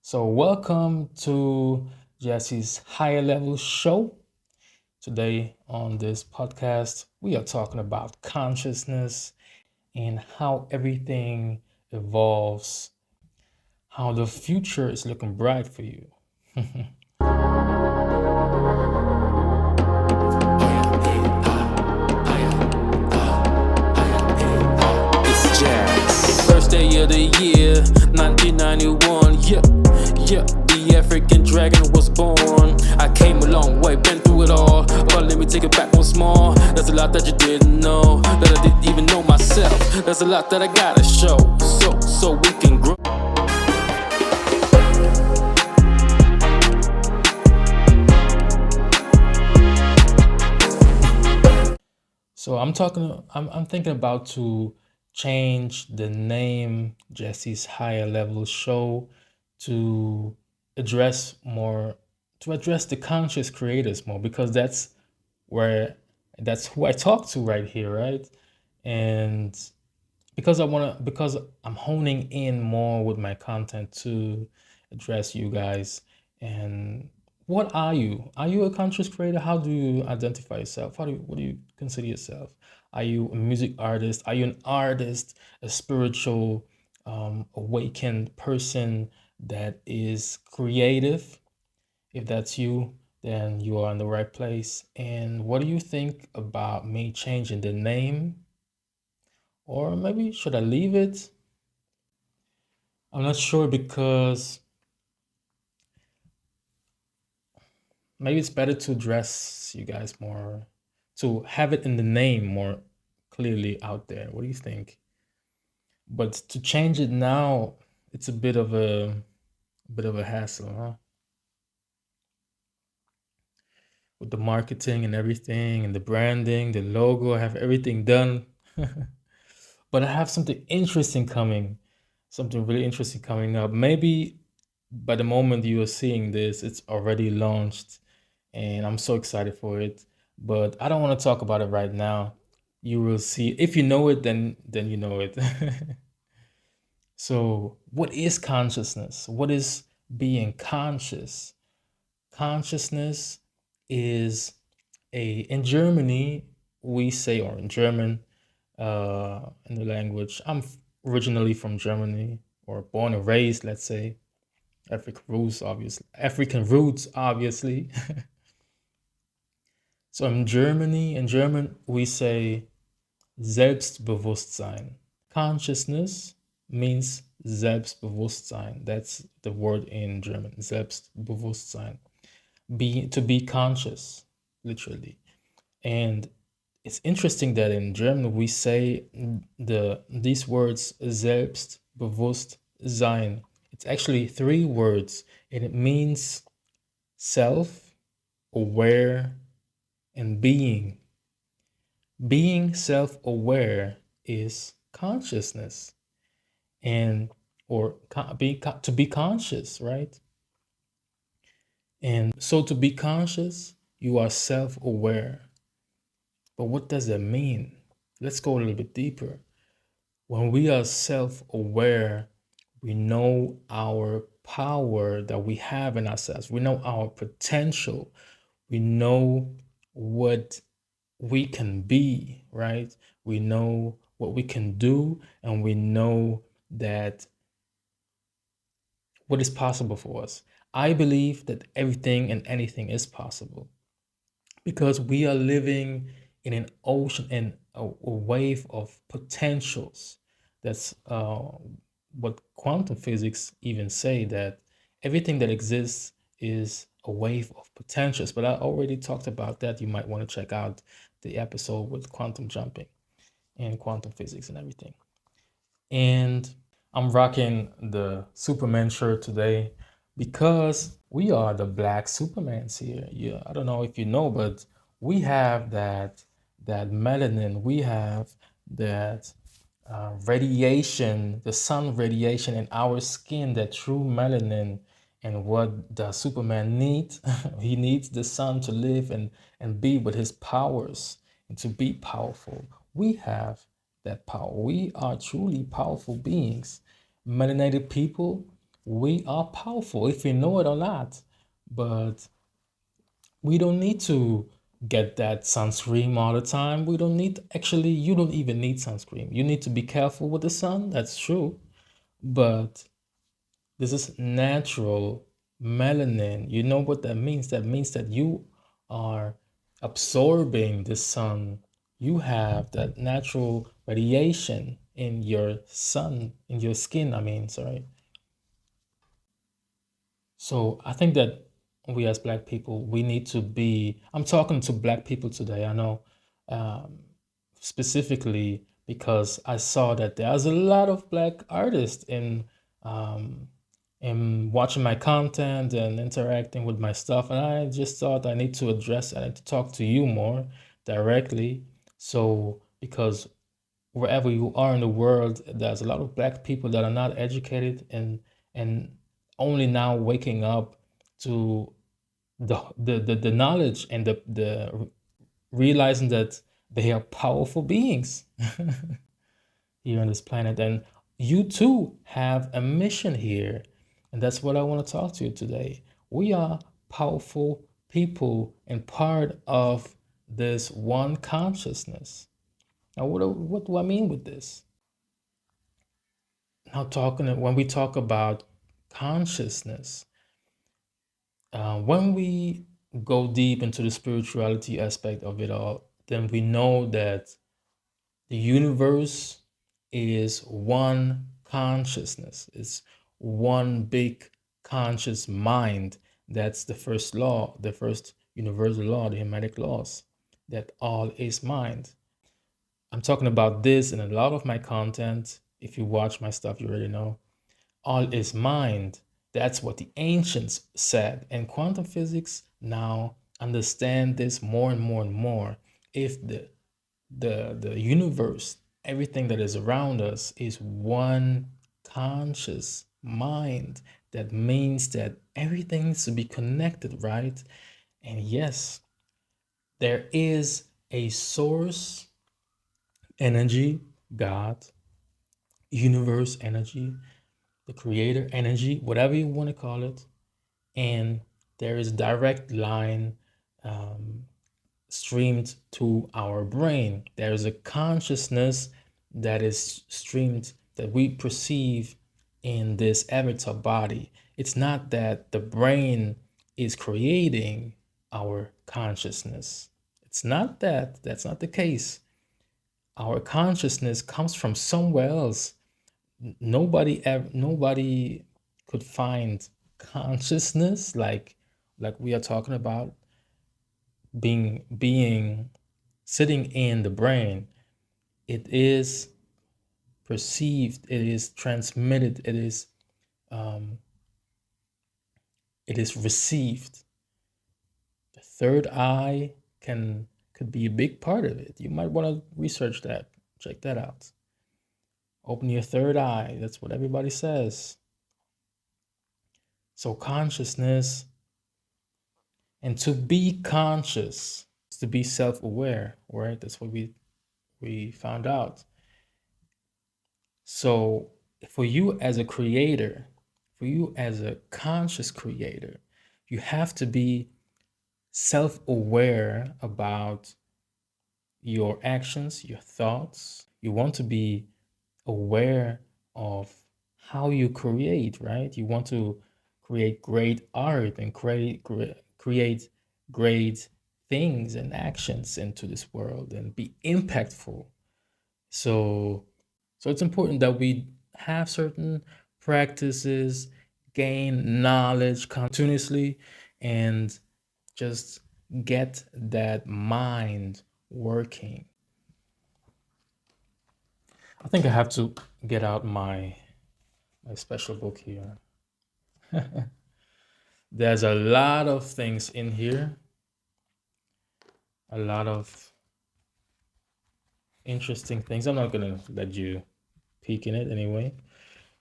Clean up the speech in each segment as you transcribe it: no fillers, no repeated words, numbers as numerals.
So, welcome to Jesse's Higher Level Show. Today, on this podcast, we are talking about consciousness and how everything evolves, how the future is looking bright for you. It's jazz. First day of the year, 1991. Yeah, yeah. The African dragon was born. I came a long way, been through it all. But let me take it back once more. There's a lot that you didn't know, that I didn't even know myself. There's a lot that I gotta show, so we can grow. So I'm thinking about to change the name Jesse's Higher Level Show to address more to address the conscious creators more because where that's who I talk to right here, right? And because I'm honing in more with my content to address you guys. And what are you? Are you a conscious creator? How do you identify yourself? What do you consider yourself? Are you a music artist? Are you an artist, a spiritual, awakened person that is creative? If that's you, then you are in the right place. And what do you think about me changing the name? Or maybe should I leave it? I'm not sure because maybe it's better to address you guys more, to have it in the name more clearly out there. What do you think? But to change it now, it's a bit of a hassle, huh? With the marketing and everything and the branding, the logo, I have everything done. But I have something interesting coming, something really interesting coming up. Maybe by the moment you are seeing this, it's already launched, and I'm so excited for it. But I don't want to talk about it right now. You will see. If you know it, then you know it. So, what is consciousness? What is being conscious? Consciousness is in Germany we say, or in German, in the language. Originally from Germany, or born and raised, let's say. African roots, obviously. So in German, we say Selbstbewusstsein. Consciousness means Selbstbewusstsein. That's the word in German, Selbstbewusstsein. To be conscious, literally. And it's interesting that in German we say these words Selbstbewusstsein. It's actually three words, and it means self, aware, and being. Being self-aware is consciousness, and or to be conscious, right? And so to be conscious, you are self-aware. But what does that mean? Let's go a little bit deeper. When we are self-aware, we know our power that we have in ourselves. We know our potential. We know what we can be, right? We know what we can do, and we know that what is possible for us. I believe that everything and anything is possible because we are living in an ocean and a wave of potentials. That's what quantum physics even say, that everything that exists is a wave of potentials. But I already talked about that. You might want to check out the episode with quantum jumping and quantum physics and everything. And I'm rocking the Superman shirt today because we are the black Supermans here. Yeah, I don't know if you know, but we have that melanin. We have that radiation, the sun radiation in our skin, that true melanin. And what does Superman need? He needs the sun to live and be with his powers and to be powerful. We have that power. We are truly powerful beings. Melanated people, We are powerful if we know it or not. But we don't need to get that sunscreen all the time. We don't need, actually, you don't even need sunscreen. You need to be careful with the sun, that's true. But this is natural melanin. You know what that means? That means that you are absorbing the sun. You have that natural radiation in your sun, in your skin, I mean, sorry. So I think that we as Black people, we need to be. I'm talking to Black people today. I know, um, specifically because I saw that there's a lot of Black artists um, in watching my content and interacting with my stuff, and I just thought I need to address. I need to talk to you more directly. So because wherever you are in the world, there's a lot of Black people that are not educated and only now waking up to the knowledge and the realizing that they are powerful beings here on this planet. And you too have a mission here. And that's what I want to talk to you today. We are powerful people and part of this one consciousness. Now, what do I mean with this? Now, talking when we talk about consciousness, when we go deep into the spirituality aspect of it all, then we know that the universe is one consciousness. It's one big conscious mind. That's the first law, the first universal law, the Hermetic laws, that all is mind. I'm talking about this in a lot of my content. If you watch my stuff, you already know. All is mind. That's what the ancients said. And quantum physics now understand this more and more and more. If the universe, everything that is around us is one conscious mind, that means that everything needs to be connected, right? And yes, there is a source energy, God, universe energy, the creator energy, whatever you want to call it. And there is direct line um, streamed to our brain. There is a consciousness that is streamed that we perceive in this avatar body. It's not that the brain is creating our consciousness. It's not that. That's not the case. Our consciousness comes from somewhere else. Nobody could find consciousness like we are talking about being sitting in the brain. It is perceived, it is transmitted, um, it is received. The third eye could be a big part of it. You might want to research that, check that out. Open your third eye. That's what everybody says. So consciousness, and to be conscious is to be self-aware, right? That's what we found out. So for you as a creator, for you as a conscious creator, you have to be self-aware about your actions, your thoughts. You want to be aware of how you create, right? You want to create great art and create great things and actions into this world and be impactful. So so it's important that we have certain practices, gain knowledge continuously, and just get that mind working. I think I have to get out my special book here. There's a lot of things in here, a lot of interesting things. I'm not gonna let you peek in it anyway,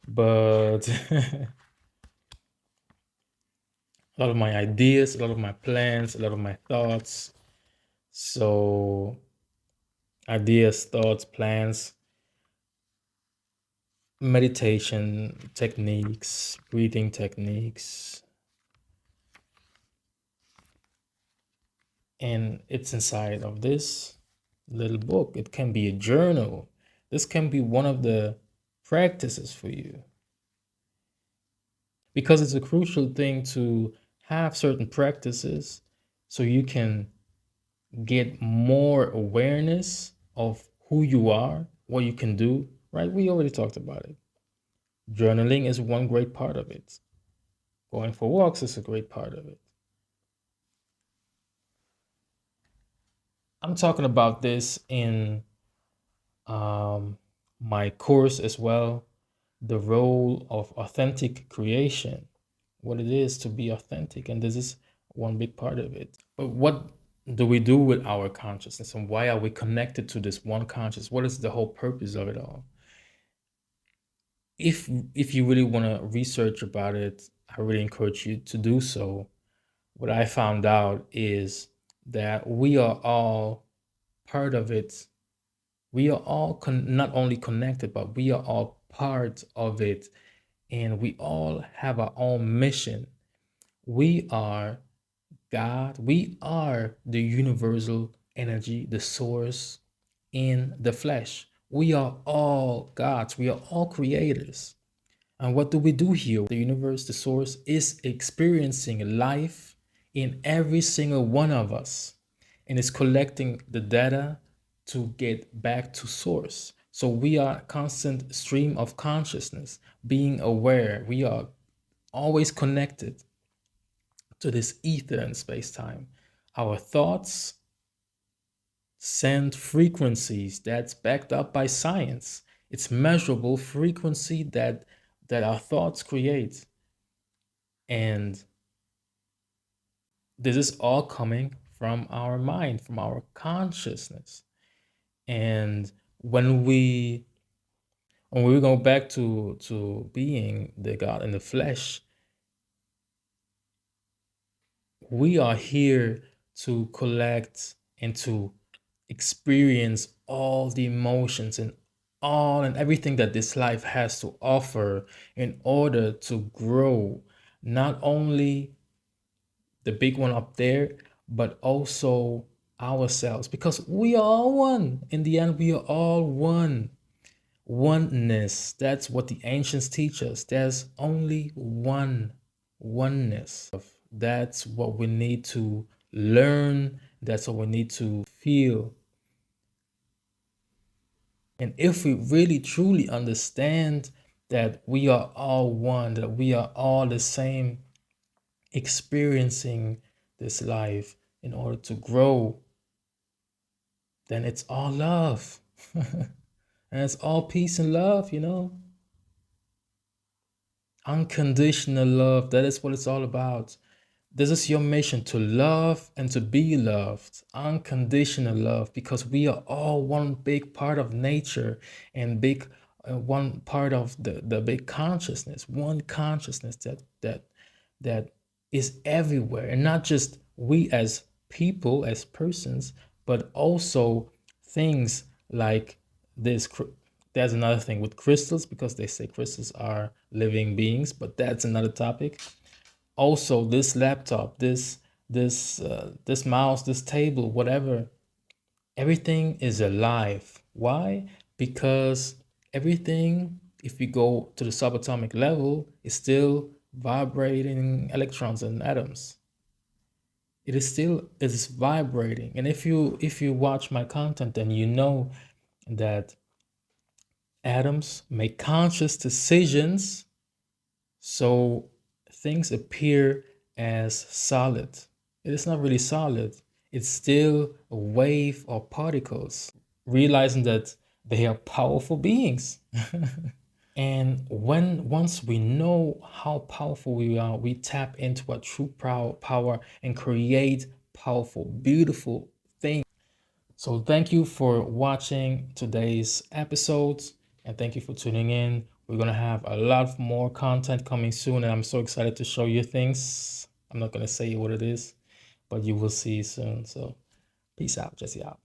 but a lot of my ideas, a lot of my plans, a lot of my thoughts. So ideas, thoughts, plans. meditation techniques, breathing techniques, and it's inside of this little book. It can be a journal. This can be one of the practices for you because it's a crucial thing to have certain practices so you can get more awareness of who you are, what you can do, right? We already talked about it. Journaling is one great part of it. Going for walks is a great part of it. I'm talking about this in um, my course as well, the role of authentic creation, what it is to be authentic. And this is one big part of it. But what do we do with our consciousness and why are we connected to this one conscious? What is the whole purpose of it all? If you really want to research about it, I really encourage you to do so. What I found out is that we are all part of it. We are all not only connected, but we are all part of it, and we all have our own mission. We are God. We are the universal energy, the source in the flesh. We are all gods. We are all creators. And what do we do here? The universe, the source, is experiencing life in every single one of us and is collecting the data to get back to source. So we are a constant stream of consciousness, being aware. We are always connected to this ether and space time. Our thoughts send frequencies that's backed up by science. It's measurable frequency that our thoughts create. And this is all coming from our mind, from our consciousness. And when we go back to being the God in the flesh, we are here to collect and to experience all the emotions and all and everything that this life has to offer in order to grow, not only the big one up there, but also ourselves, because we are all one. In the end, we are all one. Oneness. That's what the ancients teach us. There's only one oneness. That's what we need to learn. That's what we need to feel. And if we really truly understand that we are all one, that we are all the same, experiencing this life in order to grow, then it's all love. And it's all peace and love, unconditional love. That is what it's all about. This is your mission, to love and to be loved, unconditional love, because we are all one big part of nature and big one part of the big consciousness, one consciousness that is everywhere, and not just we as people, as persons, but also things like this. There's another thing with crystals, because they say crystals are living beings, but that's another topic. Also, this laptop, this mouse, this table, whatever, everything is alive. Why? Because everything, if we go to the subatomic level, is still vibrating electrons and atoms. It is vibrating. And if you watch my content, then you know that atoms make conscious decisions, so things appear as solid. It is not really solid. It's still a wave or particles, realizing that they are powerful beings. And once we know how powerful we are, we tap into our true power and create powerful, beautiful things. So thank you for watching today's episodes, and thank you for tuning in. We're gonna have a lot more content coming soon, and I'm so excited to show you things. I'm not gonna say what it is, but you will see soon. So peace out, Jesse out.